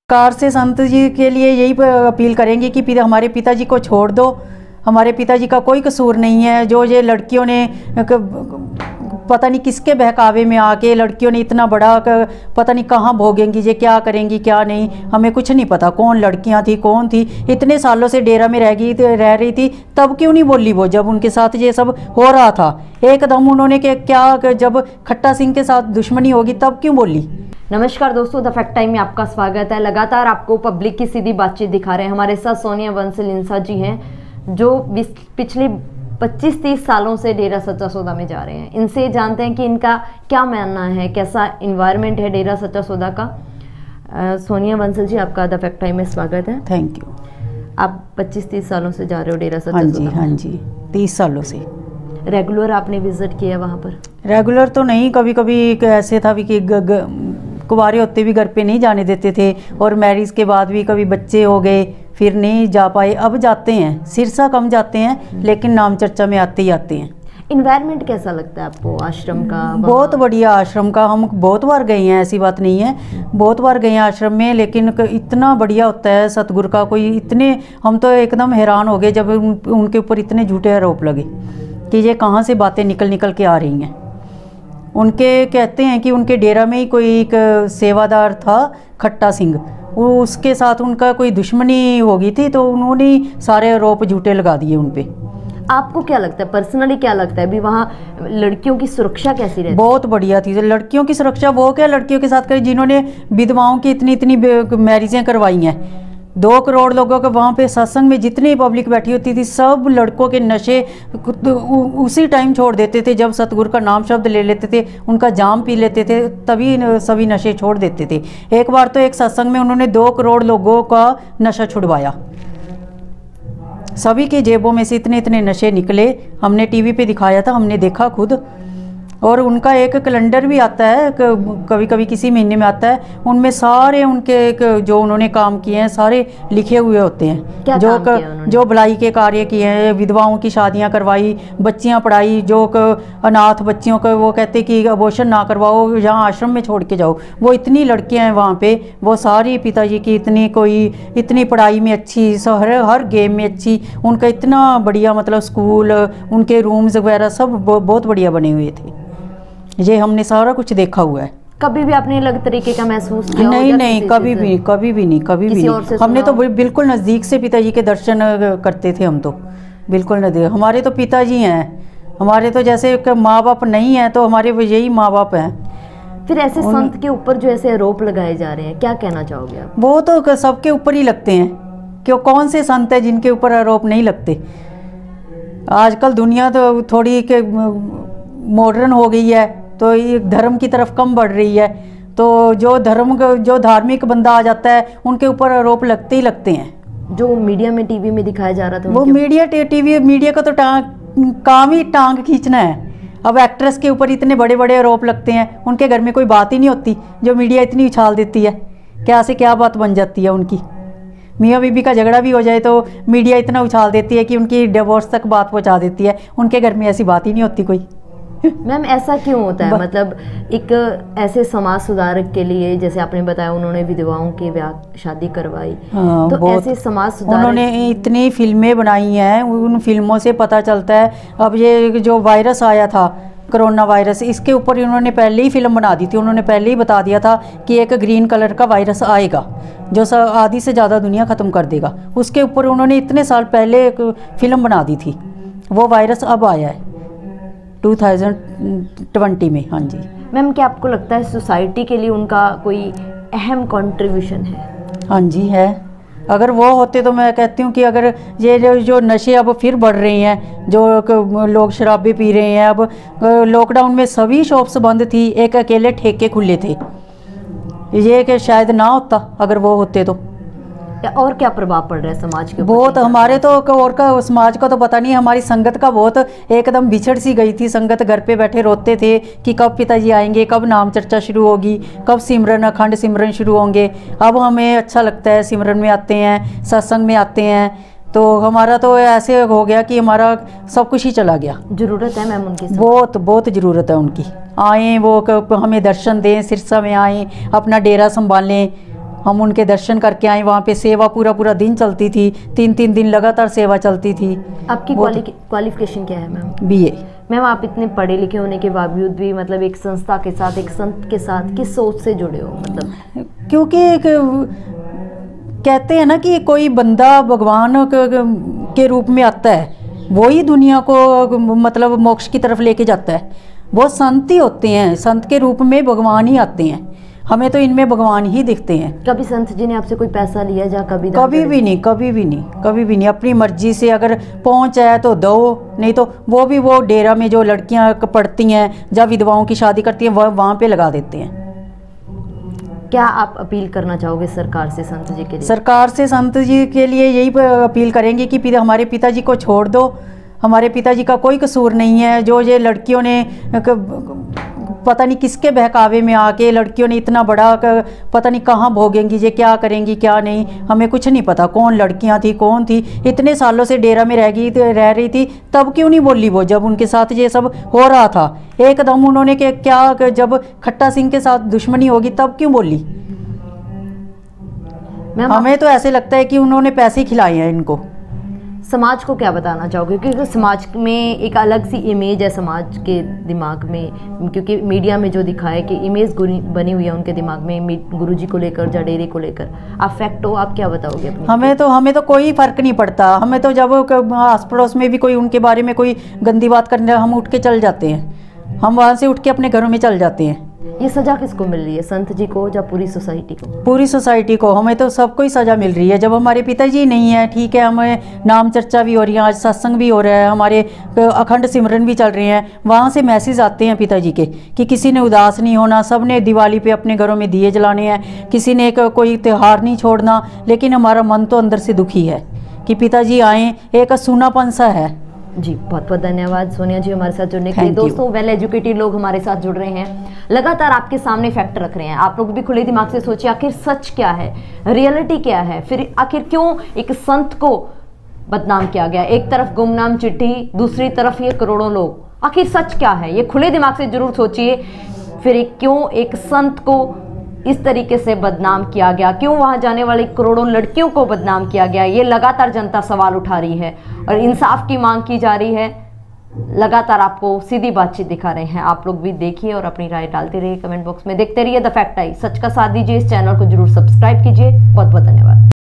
Car से संत जी के लिए यही अपील करेंगे कि हमारे पिताजी को छोड़ दो, हमारे पिताजी का कोई कसूर नहीं है। जो ये लड़कियों ने पता नहीं किसके बहकावे में आके लड़कियों ने इतना बड़ा पता नहीं कहाँ भोगेंगी, ये क्या करेंगी क्या नहीं, हमें कुछ नहीं पता कौन लड़कियां थी कौन थी। इतने सालों से डेरा में रह रही थी, तब क्यों नहीं बोली वो, जब उनके साथ ये सब हो रहा था। एकदम उन्होंने क्या जब खट्टा सिंह के साथ दुश्मनी होगी तब क्यों बोली। नमस्कार दोस्तों, द फैक्ट टाइम में आपका स्वागत है। लगातार आपको पब्लिक की सीधी बातचीत दिखा रहे हैं। हमारे साथ सोनिया बंसल इंसा जी हैं, जो पिछले 25-30 सालों से डेरा सच्चा सौदा में जा रहे हैं। इनसे जानते हैं कि इनका क्या मानना है, कैसा इन्वायरमेंट है डेरा सच्चा सौदा का। सोनिया बंसल जी, आपका द फैक्ट टाइम में स्वागत है। Thank you. आप 25-30 सालों से जा रहे हो डेरा सच्चा सौदा? हाँ जी 30 सालों से। रेगुलर आपने विजिट किया वहाँ पर? रेगुलर तो नहीं, कभी कभी ऐसे था भी कि कुंवारे होते भी घर पे नहीं जाने देते थे, और मैरिज के बाद भी कभी बच्चे हो गए फिर नहीं जा पाए। अब जाते हैं, सिरसा कम जाते हैं लेकिन नाम चर्चा में आते ही आते हैं। इन्वायरमेंट कैसा लगता है आपको आश्रम का? बहुत बढ़िया आश्रम का, हम बहुत बार गए हैं, ऐसी बात नहीं है, बहुत बार गए हैं आश्रम में। लेकिन इतना बढ़िया होता है सतगुरु का कोई, इतने हम तो एकदम हैरान हो गए जब उनके ऊपर इतने झूठे आरोप लगे कि ये कहाँ से बातें निकल के आ रही हैं। उनके कहते हैं कि उनके डेरा में ही कोई एक सेवादार था खट्टा सिंह, वो उसके साथ उनका कोई दुश्मनी हो गई थी, तो उन्होंने सारे आरोप झूठे लगा दिए उन पे। आपको क्या लगता है, पर्सनली क्या लगता है अभी वहाँ लड़कियों की सुरक्षा कैसी रहती है? बहुत बढ़िया थी लड़कियों की सुरक्षा। वो क्या लड़कियों के साथ करी जिन्होंने विधवाओं की इतनी मैरिजें करवाई हैं। 2 करोड़ लोगों के वहाँ पे सत्संग में जितनी पब्लिक बैठी होती थी, सब लड़कों के नशे उसी टाइम छोड़ देते थे जब सतगुरु का नाम शब्द ले लेते थे, उनका जाम पी लेते थे, तभी सभी नशे छोड़ देते थे। एक बार तो एक सत्संग में उन्होंने 2 करोड़ लोगों का नशा छुड़वाया। सभी के जेबों में से इतने नशे निकले। हमने टीवी पे दिखाया था, हमने देखा खुद। और उनका एक कैलेंडर भी आता है, कभी कभी किसी महीने में आता है, उनमें सारे उनके जो उन्होंने काम किए हैं सारे लिखे हुए होते हैं। क्या काम किया जो भलाई के कार्य किए हैं, विधवाओं की शादियां करवाई, बच्चियां पढ़ाई, जो अनाथ बच्चियों को वो कहते कि अबॉर्शन ना करवाओ, यहाँ आश्रम में छोड़ के जाओ। वो इतनी लड़कियां हैं वहाँ पे, वो सारी पिताजी की इतनी पढ़ाई में अच्छी, हर गेम में अच्छी, उनका इतना बढ़िया मतलब स्कूल, उनके रूम्स वगैरह सब बहुत बढ़िया बने हुए थे। ये हमने सारा कुछ देखा हुआ है। कभी भी आपने अलग तरीके का महसूस किया? नहीं, कभी भी नहीं। हमने तो बिल्कुल नज़दीक से पिताजी के दर्शन करते थे। हम तो बिल्कुल नज़दीक, हमारे तो पिताजी हैं, हमारे तो जैसे माँ बाप नहीं हैं तो हमारे यही माँ बाप हैं। फिर ऐसे संत के ऊपर जो ऐसे आरोप लगाए जा रहे हैं, क्या कहना चाहोगे आप? वो तो सबके ऊपर ही लगते हैं, क्यों कौन से संत है जिनके ऊपर आरोप नहीं लगते। आजकल दुनिया तो थोड़ी मॉडर्न हो गई है, तो ये धर्म की तरफ कम बढ़ रही है, तो जो धार्मिक बंदा आ जाता है उनके ऊपर आरोप लगते ही लगते हैं। जो मीडिया में टीवी में दिखाया जा रहा था, वो मीडिया का तो काम ही टांग खींचना है। अब एक्ट्रेस के ऊपर इतने बड़े बड़े आरोप लगते हैं, उनके घर में कोई बात ही नहीं होती जो मीडिया इतनी उछाल देती है। क्या से क्या बात बन जाती है उनकी। मियाँ बीबी का झगड़ा भी हो जाए तो मीडिया इतना उछाल देती है कि उनकी डिवोर्स तक बात पहुँचा देती है। उनके घर में ऐसी बात ही नहीं होती कोई। मैम, ऐसा क्यों होता है? मतलब एक ऐसे समाज सुधारक के लिए, जैसे आपने बताया उन्होंने विधवाओं की शादी करवाई, हाँ, तो ऐसे समाज सुधारक, उन्होंने इतनी फिल्में बनाई हैं, उन फिल्मों से पता चलता है। अब ये जो वायरस आया था कोरोना वायरस, इसके ऊपर उन्होंने पहले ही फिल्म बना दी थी। उन्होंने पहले ही बता दिया था कि एक ग्रीन कलर का वायरस आएगा जो आधी से ज़्यादा दुनिया ख़त्म कर देगा। उसके ऊपर उन्होंने इतने साल पहले एक फिल्म बना दी थी। वो वायरस अब आया है 2020 में। हाँ जी मैम, क्या आपको लगता है सोसाइटी के लिए उनका कोई अहम कंट्रीब्यूशन है? हाँ जी है। अगर वो होते तो मैं कहती हूँ कि अगर ये जो नशे अब फिर बढ़ रहे हैं, जो लोग शराबे पी रहे हैं, अब लॉकडाउन में सभी शॉप्स बंद थी, एक अकेले ठेके खुले थे, ये कि शायद ना होता अगर वो होते तो। और क्या प्रभाव पड़ रहा है समाज के ऊपर? बहुत, हमारे तो और का समाज का तो पता नहीं, हमारी संगत का बहुत एकदम बिछड़ सी गई थी। संगत घर पे बैठे रोते थे कि कब पिताजी आएंगे, कब नाम चर्चा शुरू होगी, कब सिमरन अखंड सिमरन शुरू होंगे। अब हमें अच्छा लगता है, सिमरन में आते हैं, सत्संग में आते हैं, तो हमारा तो ऐसे हो गया कि हमारा सब कुछ ही चला गया। जरूरत है मैम उनकी, बहुत बहुत ज़रूरत है उनकी। आए वो हमें दर्शन दें, सिरसा में आए, अपना डेरा संभालें, हम उनके दर्शन करके आए। वहाँ पे सेवा पूरा दिन चलती थी, 3 दिन लगातार सेवा चलती थी। आपकी क्वालिफिकेशन क्या है मैम? BA। मैम आप इतने पढ़े लिखे होने के बावजूद भी मतलब एक संस्था के साथ, एक संत के साथ किस सोच से जुड़े हो? मतलब क्योंकि कहते हैं ना कि कोई बंदा भगवान के रूप में आता है, वही दुनिया को मतलब मोक्ष की तरफ लेके जाता है। वो संत ही होते हैं, संत के रूप में भगवान ही आते हैं। हमें तो इनमें भगवान ही दिखते हैं। कभी संत जी ने आपसे कोई पैसा लिया जा? कभी भी नहीं, कभी भी नहीं। अपनी मर्जी से अगर पहुंच है तो दो, नहीं तो वो भी वो डेरा में जो लड़कियां पढ़ती हैं, जब विधवाओं की शादी करती हैं, वहाँ पे लगा देते हैं। क्या आप अपील करना चाहोगे सरकार से संत जी के लिए? सरकार से संत जी के लिए यही अपील करेंगे कि हमारे पिताजी को छोड़ दो। हमारे पिताजी का कोई कसूर नहीं है। जो ये लड़कियों ने पता नहीं किसके बहकावे में आके लड़कियों ने इतना बड़ा पता नहीं कहाँ भोगेंगी, ये क्या करेंगी क्या नहीं, हमें कुछ नहीं पता। कौन लड़कियां थी, कौन थी, इतने सालों से डेरा में रह रही थी, तब क्यों नहीं बोली वो? जब उनके साथ ये सब हो रहा था, एकदम उन्होंने क्या जब खट्टा सिंह के साथ दुश्मनी होगी तब क्यों बोली? हमें तो ऐसे लगता है कि उन्होंने पैसे खिलाए हैं इनको। समाज को क्या बताना चाहोगे? क्योंकि समाज में एक अलग सी इमेज है समाज के दिमाग में, क्योंकि मीडिया में जो दिखा है कि इमेज बनी हुई है उनके दिमाग में गुरुजी को लेकर, जडेरे को लेकर। आप फैक्ट हो, आप क्या बताओगे अपनी? हमें तो कोई फर्क नहीं पड़ता। हमें तो जब आस पड़ोस में भी कोई उनके बारे में कोई गंदी बात करने, हम उठ के चल जाते हैं। हम वहाँ से उठ के अपने घरों में चल जाते हैं। ये सजा किसको मिल रही है, संत जी को या पूरी सोसाइटी को? पूरी सोसाइटी को। हमें तो सबको ही सजा मिल रही है। जब हमारे पिताजी नहीं है, ठीक है, हमें नाम चर्चा भी हो रही है, आज सत्संग भी हो रहा है, हमारे अखंड सिमरन भी चल रहे हैं, वहाँ से मैसेज आते हैं पिताजी के कि किसी ने उदास नहीं होना, सब ने दिवाली पे अपने घरों में दिए जलाने हैं, किसी ने कोई त्यौहार नहीं छोड़ना। लेकिन हमारा मन तो अंदर से दुखी है कि पिताजी आए, एक सूनापन सा है। जी बहुत बहुत धन्यवाद सोनिया जी हमारे साथ जुड़ने के लिए। दोस्तों, वेल एजुकेटेड लोग हमारे साथ जुड़ रहे हैं, लगातार आपके सामने फैक्ट रख रहे हैं। आप लोग भी खुले दिमाग से सोचिए, आखिर सच क्या है, रियलिटी क्या है, फिर आखिर क्यों एक संत को बदनाम किया गया? एक तरफ गुमनाम चिट्ठी, दूसरी तरफ ये करोड़ों लोग। आखिर सच क्या है, ये खुले दिमाग से जरूर सोचिए। फिर क्यों एक संत को इस तरीके से बदनाम किया गया, क्यों वहां जाने वाली करोड़ों लड़कियों को बदनाम किया गया? ये लगातार जनता सवाल उठा रही है और इंसाफ की मांग की जा रही है। लगातार आपको सीधी बातचीत दिखा रहे हैं। आप लोग भी देखिए और अपनी राय डालते रहिए कमेंट बॉक्स में। देखते रहिए द फैक्ट आई, सच का साथ दीजिए। इस चैनल को जरूर सब्सक्राइब कीजिए। बहुत बहुत धन्यवाद।